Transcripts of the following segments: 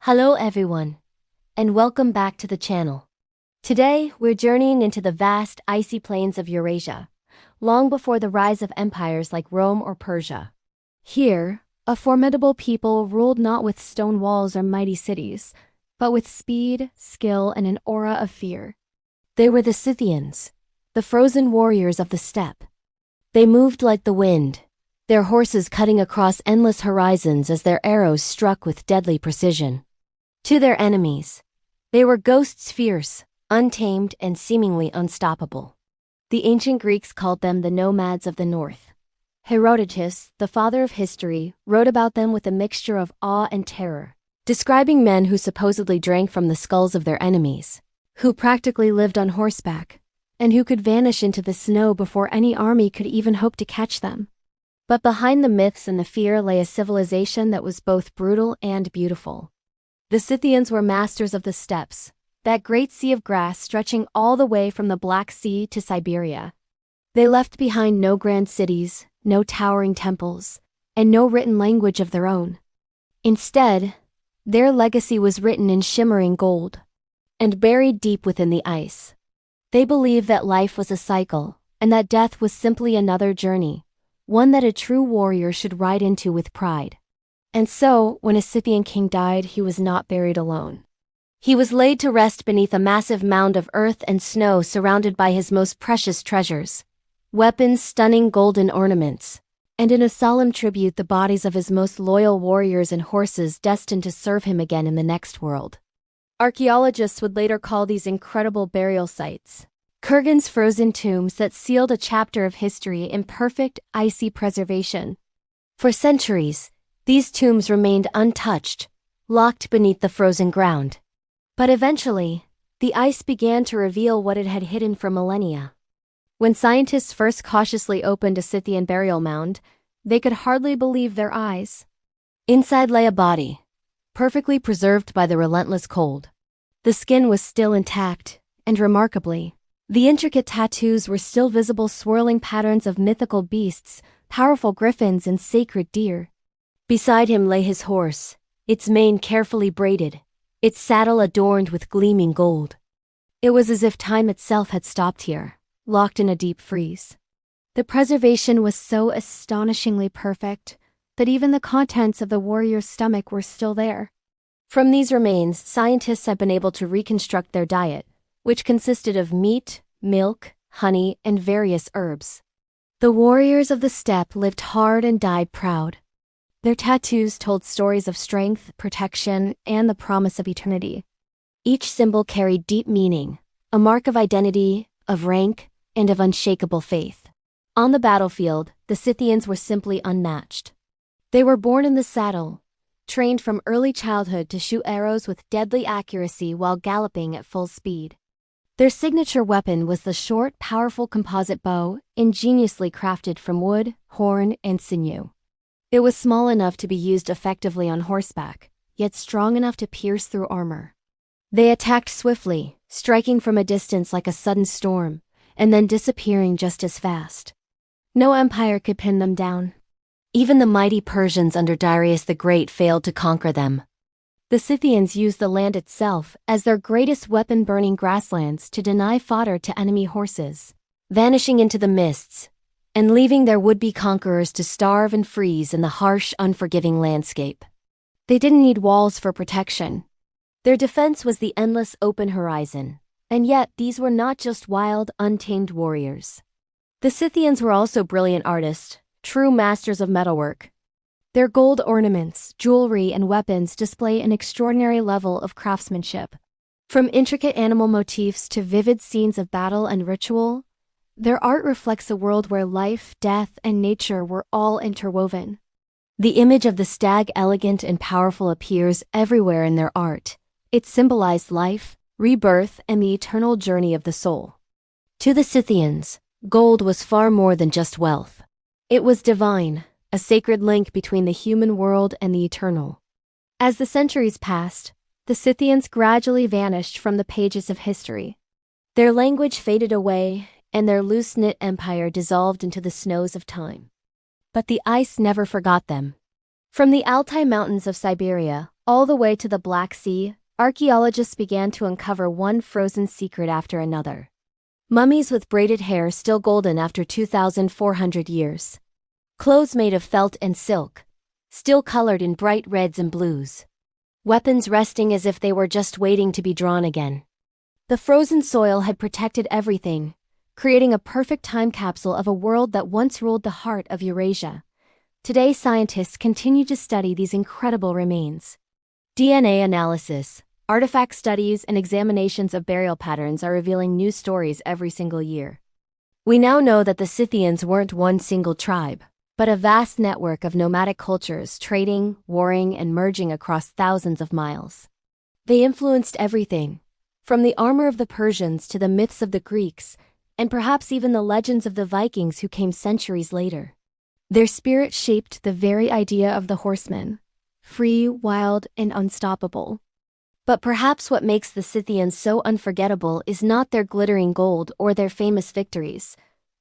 Hello everyone, and welcome back to the channel. Today, we're journeying into the vast, icy plains of Eurasia, long before the rise of empires like Rome or Persia. Here, a formidable people ruled not with stone walls or mighty cities, but with speed, skill, and an aura of fear. They were the Scythians, the frozen warriors of the steppe. They moved like the wind, their horses cutting across endless horizons as their arrows struck with deadly precision. To their enemies, they were ghosts fierce, untamed, and seemingly unstoppable. The ancient Greeks called them the nomads of the north. Herodotus, the father of history, wrote about them with a mixture of awe and terror, describing men who supposedly drank from the skulls of their enemies, who practically lived on horseback, and who could vanish into the snow before any army could even hope to catch them. But behind the myths and the fear lay a civilization that was both brutal and beautiful. The Scythians were masters of the steppes, that great sea of grass stretching all the way from the Black Sea to Siberia. They left behind no grand cities, no towering temples, and no written language of their own. Instead, their legacy was written in shimmering gold and buried deep within the ice. They believed that life was a cycle, and that death was simply another journey, one that a true warrior should ride into with pride. And so, when a Scythian king died, he was not buried alone. He was laid to rest beneath a massive mound of earth and snow surrounded by his most precious treasures, weapons, stunning golden ornaments, and in a solemn tribute the bodies of his most loyal warriors and horses destined to serve him again in the next world. Archaeologists would later call these incredible burial sites Kurgan's frozen tombs that sealed a chapter of history in perfect, icy preservation. For centuries, these tombs remained untouched, locked beneath the frozen ground. But eventually, the ice began to reveal what it had hidden for millennia. When scientists first cautiously opened a Scythian burial mound, they could hardly believe their eyes. Inside lay a body, perfectly preserved by the relentless cold. The skin was still intact, and remarkably, the intricate tattoos were still visible, swirling patterns of mythical beasts, powerful griffins, and sacred deer. Beside him lay his horse, its mane carefully braided, its saddle adorned with gleaming gold. It was as if time itself had stopped here, locked in a deep freeze. The preservation was so astonishingly perfect that even the contents of the warrior's stomach were still there. From these remains, scientists have been able to reconstruct their diet, which consisted of meat, milk, honey, and various herbs. The warriors of the steppe lived hard and died proud. Their tattoos told stories of strength, protection, and the promise of eternity. Each symbol carried deep meaning, a mark of identity, of rank, and of unshakable faith. On the battlefield, the Scythians were simply unmatched. They were born in the saddle, trained from early childhood to shoot arrows with deadly accuracy while galloping at full speed. Their signature weapon was the short, powerful composite bow, ingeniously crafted from wood, horn, and sinew. It was small enough to be used effectively on horseback, yet strong enough to pierce through armor. They attacked swiftly, striking from a distance like a sudden storm, and then disappearing just as fast. No empire could pin them down. Even the mighty Persians under Darius the Great failed to conquer them. The Scythians used the land itself as their greatest weapon, burning grasslands to deny fodder to enemy horses, vanishing into the mists, and leaving their would-be conquerors to starve and freeze in the harsh, unforgiving landscape. They didn't need walls for protection. Their defense was the endless open horizon, and yet these were not just wild, untamed warriors. The Scythians were also brilliant artists, true masters of metalwork. Their gold ornaments, jewelry, and weapons display an extraordinary level of craftsmanship. From intricate animal motifs to vivid scenes of battle and ritual, their art reflects a world where life, death, and nature were all interwoven. The image of the stag, elegant and powerful, appears everywhere in their art. It symbolized life, rebirth, and the eternal journey of the soul. To the Scythians, gold was far more than just wealth. It was divine, a sacred link between the human world and the eternal. As the centuries passed, the Scythians gradually vanished from the pages of history. Their language faded away, and their loose-knit empire dissolved into the snows of time. But the ice never forgot them. From the Altai Mountains of Siberia All the way to the Black Sea, archaeologists began to uncover one frozen secret after another. Mummies with braided hair still golden after 2,400 years. Clothes made of felt and silk, still colored in bright reds and blues. Weapons resting as if they were just waiting to be drawn again. The frozen soil had protected everything, creating a perfect time capsule of a world that once ruled the heart of Eurasia. Today, scientists continue to study these incredible remains. DNA analysis, artifact studies, and examinations of burial patterns are revealing new stories every single year. We now know that the Scythians weren't one single tribe, but a vast network of nomadic cultures trading, warring, and merging across thousands of miles. They influenced everything, from the armor of the Persians to the myths of the Greeks, and perhaps even the legends of the Vikings who came centuries later. Their spirit shaped the very idea of the horsemen, free, wild, and unstoppable. But perhaps what makes the Scythians so unforgettable is not their glittering gold or their famous victories,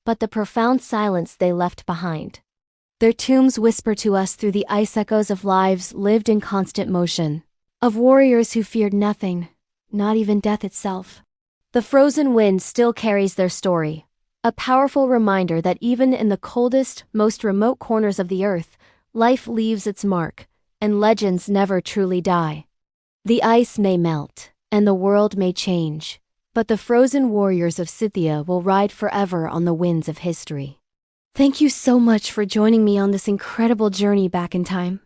but the profound silence they left behind. Their tombs whisper to us through the ice echoes of lives lived in constant motion, of warriors who feared nothing, not even death itself. The frozen wind still carries their story, a powerful reminder that even in the coldest, most remote corners of the earth, life leaves its mark, and legends never truly die. The ice may melt, and the world may change, but the frozen warriors of Scythia will ride forever on the winds of history. Thank you so much for joining me on this incredible journey back in time.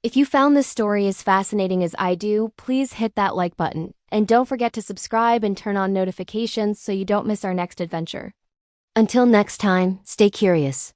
If you found this story as fascinating as I do, please hit that like button, and don't forget to subscribe and turn on notifications so you don't miss our next adventure. Until next time, stay curious.